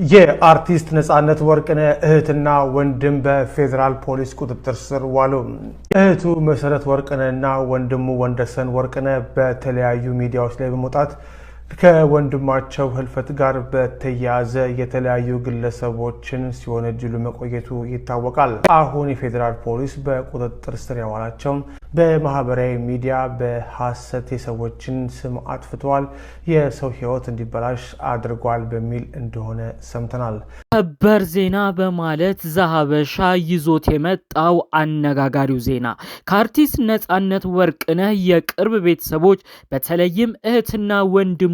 የአርቲስት ነጻነት ወርቅነህ እህትና ወንድም በፌዴራል ፖሊስ ቁጥጥር ስር ዋሉ። እህቱ መሰረት ወርቅነህና ወንድሙ ወንደሰን ወርቅነህ በተለያዩ ሚዲያዎች ላይ በመውጣት ከወንድማቸው ህልፈት ጋር በተያያዘ የተለያዩ ግለሰቦችን ሲወነጅሉ መቆየቱ ይታወቃል። አሁን የፌዴራል ፖሊስ በቁጥጥር ስር ያዋላቸው በማህበራዊ ሚዲያ በሐሰት የሰዎችን ስም አጥፍተዋል፣ የሰው ህይወት እንዲበላሽ አድርጓል በሚል እንደሆነ ሰምተናል። ሰበር ዜና በማለት ዘሀበሻ ይዞት የመጣው አነጋጋሪው ዜና ከአርቲስት ነጻነት ወርቅነህ የቅርብ ቤተሰቦች በተለይም እህትና ወንድሙ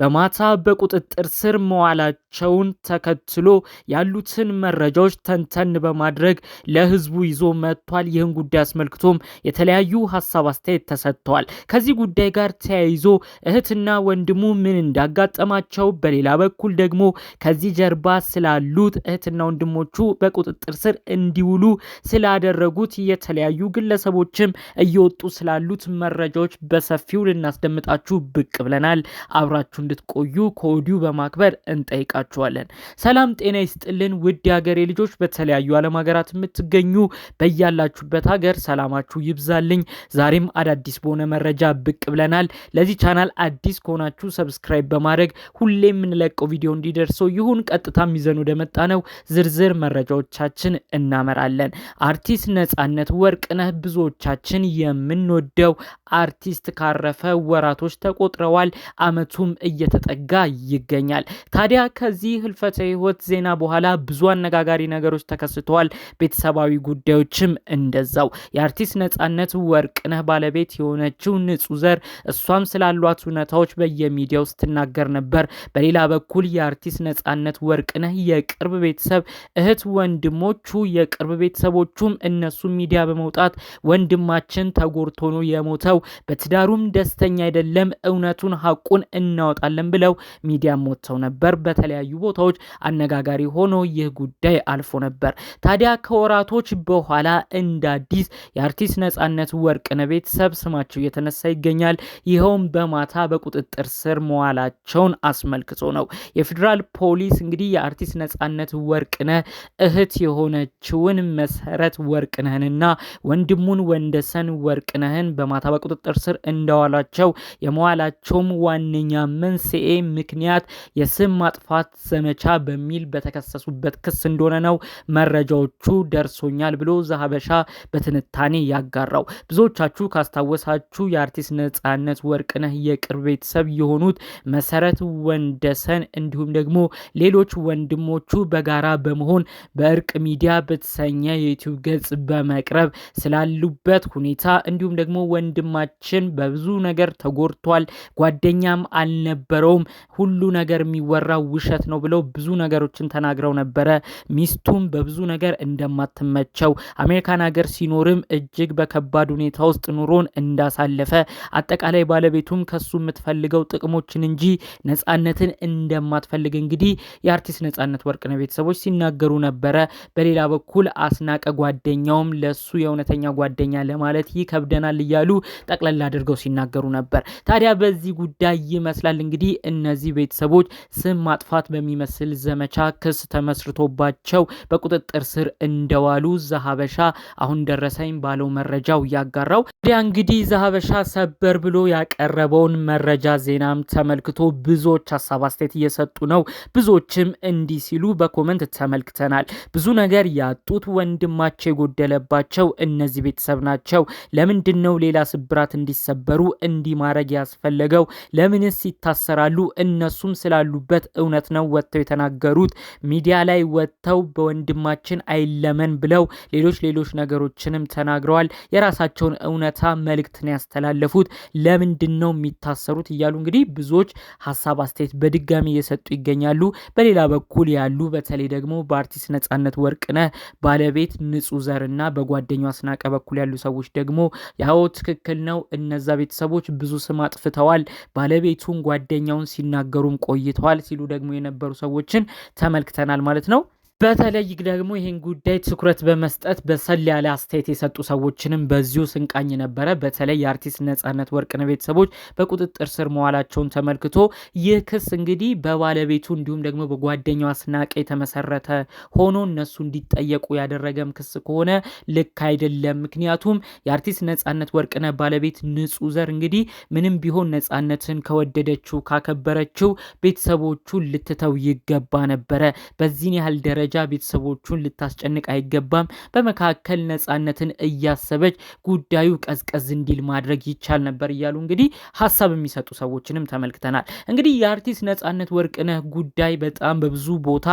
በማታ በቁጥጥር ስር መዋላቸውን ተከትሎ ያሉትን መረጃዎች ተንተን በማድረግ ለህዝቡ ይዞ መጥቷል። ይህን ጉዳይ አስመልክቶም የተለያዩ ሀሳብ አስተያየት ተሰጥተዋል። ከዚህ ጉዳይ ጋር ተያይዞ እህትና ወንድሙ ምን እንዳጋጠማቸው፣ በሌላ በኩል ደግሞ ከዚህ ጀርባ ስላሉት እህትና ወንድሞቹ በቁጥጥር ስር እንዲውሉ ስላደረጉት የተለያዩ ግለሰቦችም እየወጡ ስላሉት መረጃዎች በሰፊው ልናስደምጣችሁ ብቅ ብለናል። አብራችሁ እንድትቆዩ ከወዲሁ በማክበር እንጠይቃችኋለን። ሰላም ጤና ይስጥልን ውድ የሀገሬ ልጆች፣ በተለያዩ ዓለም ሀገራት የምትገኙ በያላችሁበት ሀገር ሰላማችሁ ይብዛልኝ። ዛሬም አዳዲስ በሆነ መረጃ ብቅ ብለናል። ለዚህ ቻናል አዲስ ከሆናችሁ ሰብስክራይብ በማድረግ ሁሌ የምንለቀው ቪዲዮ እንዲደርሰው ይሁን። ቀጥታ ይዘን ወደ መጣ ነው ዝርዝር መረጃዎቻችን እናመራለን። አርቲስት ነጻነት ወርቅነህ ብዙዎቻችን የምንወደው አርቲስት ካረፈ ወራቶች ተቆጥረዋል። አመቱም እየተጠጋ ይገኛል። ታዲያ ከዚህ ህልፈተ ህይወት ዜና በኋላ ብዙ አነጋጋሪ ነገሮች ተከስተዋል። ቤተሰባዊ ጉዳዮችም እንደዛው። የአርቲስት ነጻነት ወርቅነህ ባለቤት የሆነችው ንጹህ ዘር እሷም ስላሏት ሁኔታዎች በየሚዲያው ስትናገር ነበር። በሌላ በኩል የአርቲስት ነጻነት ወርቅነህ የቅርብ ቤተሰብ እህት ወንድሞቹ የቅርብ ቤተሰቦቹም እነሱ ሚዲያ በመውጣት ወንድማችን ተጎድቶ ነው የሞተው፣ በትዳሩም ደስተኛ አይደለም፣ እውነቱን ሐቁን እናወጣለን ብለው ሚዲያ ወጥተው ነበር። በተለያዩ ቦታዎች አነጋጋሪ ሆኖ ይህ ጉዳይ አልፎ ነበር። ታዲያ ከወራቶች በኋላ እንደ አዲስ የአርቲስት ነጻነት ወርቅነህ ቤተሰብ ስማቸው እየተነሳ ይገኛል። ይኸውም በማታ በቁጥጥር ስር መዋላቸውን አስመልክቶ ነው። የፌዴራል ፖሊስ እንግዲህ የአርቲስት ነጻነት ወርቅነህ እህት የሆነችውን መሰረት ወርቅነህንና ወንድሙን ወንደሰን ወርቅነህን በማታ በቁጥጥር ስር እንደዋላቸው የመዋላቸውም ዋነኛ መንስኤ ምክንያት የስም ማጥፋት ዘመቻ በሚል በተከሰሱበት ክስ እንደሆነ ነው መረጃዎቹ ደርሶኛል ብሎ ዘሀበሻ በትንታኔ ያጋራው። ብዙዎቻችሁ ካስታወሳችሁ የአርቲስት ነጻነት ወርቅነህ የቅርብ ቤተሰብ የሆኑት መሰረት ወንደሰን እንዲሁም ደግሞ ሌሎች ወንድሞቹ በጋራ በመሆን በእርቅ ሚዲያ በተሰኘ የዩቲዩብ ገጽ በመቅረብ ስላሉበት ሁኔታ እንዲሁም ደግሞ ወንድማችን በብዙ ነገር ተጎድቷል፣ ጓደኛም አልነበረውም፣ ሁሉ ነገር የሚወራው ውሸት ነው ብለው ብዙ ነገሮችን ተናግረው ነበረ። ሚስቱም በብዙ ነገር እንደማትመቸው፣ አሜሪካን ሀገር ሲኖርም እጅግ በከባድ ሁኔታ ውስጥ ኑሮን እንዳሳለፈ፣ አጠቃላይ ባለቤቱም ከሱ የምትፈልገው ጥቅሞችን እንጂ ነጻነትን እንደማትፈልግ እንግዲህ የአርቲስት ነጻነት ወርቅነህ ቤተሰቦች ሲናገሩ ነበረ። በሌላ በኩል አስናቀ ጓደኛውም ለሱ የእውነተኛ ጓደኛ ለማለት ይከብደናል እያሉ ጠቅለል አድርገው ሲናገሩ ነበር። ታዲያ በዚህ ጉዳይ ይመስላል እንግዲህ እነዚህ ቤተሰቦች ስም ማጥፋት በሚመስል ዘመቻ ክስ ተመስርቶባቸው በቁጥጥር ስር እንደዋሉ ዘሀበሻ አሁን ደረሰኝ ባለው መረጃው ያጋራው። እንግዲህ ዘሀበሻ ሰበር ብሎ ያቀረበውን መረጃ ዜናም ተመልክቶ ብዙዎች ሀሳብ አስተያየት እየሰጡ ነው። ብዙዎችም እንዲህ ሲሉ በኮመንት ተመልክተናል። ብዙ ነገር ያጡት ወንድማቸው የጎደለባቸው እነዚህ ቤተሰብ ናቸው። ለምንድን ነው ሌላ ስብራት እንዲሰበሩ እንዲህ ማድረግ ያስፈለገው? ለምንስ ይታሰራሉ? እነሱም ስላሉበት እውነት ነው ወጥተው የተናገሩት። ሚዲያ ላይ ወጥተው በወንድማችን አይለመን ብለው ሌሎች ነገሮችንም ተናግረዋል። የራሳቸውን እውነታ መልእክትን ያስተላለፉት። ለምንድን ነው የሚታሰሩት እያሉ እንግዲህ ብዙዎች ሀሳብ አስተያየት በድጋሚ እየሰጡ ይገኛሉ። በሌላ በኩል ያሉ በተለይ ደግሞ በአርቲስት ነጻነት ወርቅነህ ባለቤት ንጹህ ዘርና በጓደኛው አስናቀ በኩል ያሉ ሰዎች ደግሞ ያው ትክክል ነው፣ እነዛ ቤተሰቦች ብዙ ስም አጥፍተዋል፣ ባለቤቱን ጓደኛውን ሲናገሩም ቆይተዋል ሲሉ ደግሞ የነበሩ ሰዎችን ተመልክተናል ማለት ነው። በተለይ ደግሞ ይህን ጉዳይ ትኩረት በመስጠት በሰል ያለ አስተያየት የሰጡ ሰዎችንም በዚሁ ስንቃኝ ነበረ። በተለይ የአርቲስት ነጻነት ወርቅነህ ቤተሰቦች በቁጥጥር ስር መዋላቸውን ተመልክቶ ይህ ክስ እንግዲህ በባለቤቱ እንዲሁም ደግሞ በጓደኛው አስናቀ የተመሰረተ ሆኖ እነሱ እንዲጠየቁ ያደረገም ክስ ከሆነ ልክ አይደለም። ምክንያቱም የአርቲስት ነጻነት ወርቅነህ ባለቤት ንጹህ ዘር እንግዲህ ምንም ቢሆን ነጻነትን ከወደደችው ካከበረችው ቤተሰቦቹን ልትተው ይገባ ነበረ። በዚህን ያህል ደረጃ ቤተሰቦቹን ልታስጨንቅ አይገባም። በመካከል ነጻነትን እያሰበች ጉዳዩ ቀዝቀዝ እንዲል ማድረግ ይቻል ነበር እያሉ እንግዲህ ሀሳብ የሚሰጡ ሰዎችንም ተመልክተናል። እንግዲህ የአርቲስት ነጻነት ወርቅነህ ጉዳይ በጣም በብዙ ቦታ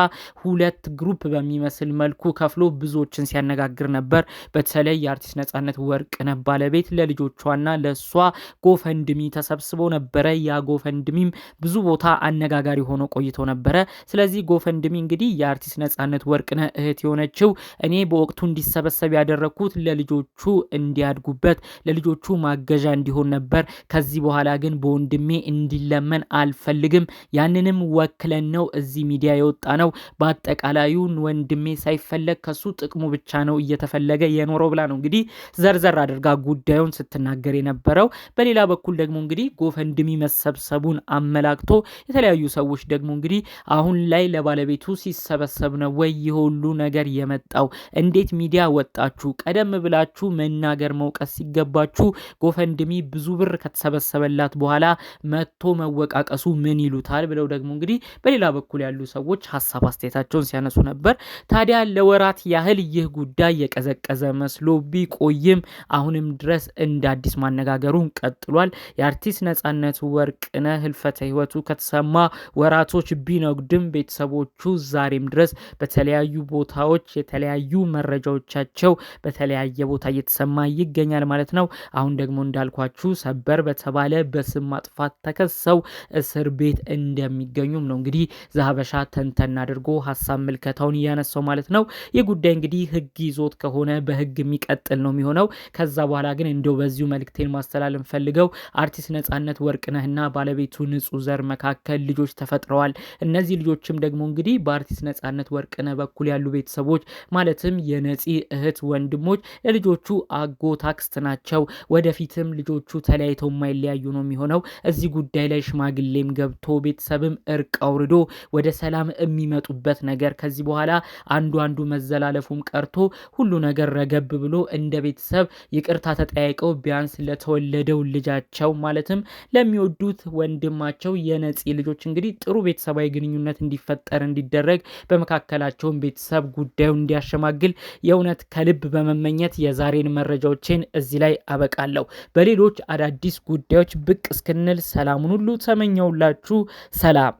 ሁለት ግሩፕ በሚመስል መልኩ ከፍሎ ብዙዎችን ሲያነጋግር ነበር። በተለይ የአርቲስት ነጻነት ወርቅነህ ባለቤት ለልጆቿና ለሷ ጎፈንድሚ ተሰብስቦ ነበረ። ያ ጎፈንድሚም ብዙ ቦታ አነጋጋሪ ሆኖ ቆይቶ ነበረ። ስለዚህ ጎፈንድሚ እንግዲህ የአርቲስት ነጻነት ወርቅነህ እህት የሆነችው እኔ በወቅቱ እንዲሰበሰብ ያደረኩት ለልጆቹ እንዲያድጉበት ለልጆቹ ማገዣ እንዲሆን ነበር። ከዚህ በኋላ ግን በወንድሜ እንዲለመን አልፈልግም። ያንንም ወክለን ነው እዚህ ሚዲያ የወጣ ነው። በአጠቃላዩ ወንድሜ ሳይፈለግ ከሱ ጥቅሙ ብቻ ነው እየተፈለገ የኖረው ብላ ነው እንግዲህ ዘርዘር አድርጋ ጉዳዩን ስትናገር የነበረው። በሌላ በኩል ደግሞ እንግዲህ ጎፈንድሚ መሰብሰቡን አመላክቶ የተለያዩ ሰዎች ደግሞ እንግዲህ አሁን ላይ ለባለቤቱ ሲሰበሰብ ነው ወይ የሁሉ ነገር የመጣው? እንዴት ሚዲያ ወጣችሁ? ቀደም ብላችሁ መናገር መውቀስ ሲገባችሁ ጎፈንድሚ ብዙ ብር ከተሰበሰበላት በኋላ መጥቶ መወቃቀሱ ምን ይሉታል ብለው ደግሞ እንግዲህ በሌላ በኩል ያሉ ሰዎች ሀሳብ አስተያየታቸውን ሲያነሱ ነበር። ታዲያ ለወራት ያህል ይህ ጉዳይ የቀዘቀዘ መስሎ ቢቆይም አሁንም ድረስ እንደ አዲስ ማነጋገሩን ቀጥሏል። የአርቲስት ነጻነት ወርቅነህ ህልፈተ ህይወቱ ከተሰማ ወራቶች ቢነጉድም ቤተሰቦቹ ዛሬም ድረስ በተለያዩ ቦታዎች የተለያዩ መረጃዎቻቸው በተለያየ ቦታ እየተሰማ ይገኛል ማለት ነው። አሁን ደግሞ እንዳልኳችሁ ሰበር በተባለ በስም ማጥፋት ተከሰው እስር ቤት እንደሚገኙም ነው እንግዲህ ዘሀበሻ ተንተን አድርጎ ሀሳብ ምልከታውን እያነሳው ማለት ነው። ይህ ጉዳይ እንግዲህ ህግ ይዞት ከሆነ በህግ የሚቀጥል ነው የሚሆነው። ከዛ በኋላ ግን እንደው በዚሁ መልክቴን ማስተላለፍ ፈልገው አርቲስት ነጻነት ወርቅነህና ባለቤቱ ንጹህ ዘር መካከል ልጆች ተፈጥረዋል። እነዚህ ልጆችም ደግሞ እንግዲህ በአርቲስት ነጻነት ወርቅነህ በኩል ያሉ ቤተሰቦች ማለትም የነፂ እህት ወንድሞች ለልጆቹ አጎት አክስት ናቸው። ወደፊትም ልጆቹ ተለያይተው የማይለያዩ ነው የሚሆነው። እዚህ ጉዳይ ላይ ሽማግሌም ገብቶ ቤተሰብም እርቅ አውርዶ ወደ ሰላም የሚመጡበት ነገር ከዚህ በኋላ አንዱ መዘላለፉም ቀርቶ ሁሉ ነገር ረገብ ብሎ እንደ ቤተሰብ ይቅርታ ተጠያይቀው ቢያንስ ለተወለደው ልጃቸው ማለትም ለሚወዱት ወንድማቸው የነፂ ልጆች እንግዲህ ጥሩ ቤተሰባዊ ግንኙነት እንዲፈጠር እንዲደረግ በመካከላቸውን ቤተሰብ ጉዳዩ እንዲያሸማግል የእውነት ከልብ በመመኘት የዛሬን መረጃዎችን እዚህ ላይ አበቃለሁ። በሌሎች አዳዲስ ጉዳዮች ብቅ እስክንል ሰላሙን ሁሉ ተመኘውላችሁ። ሰላም።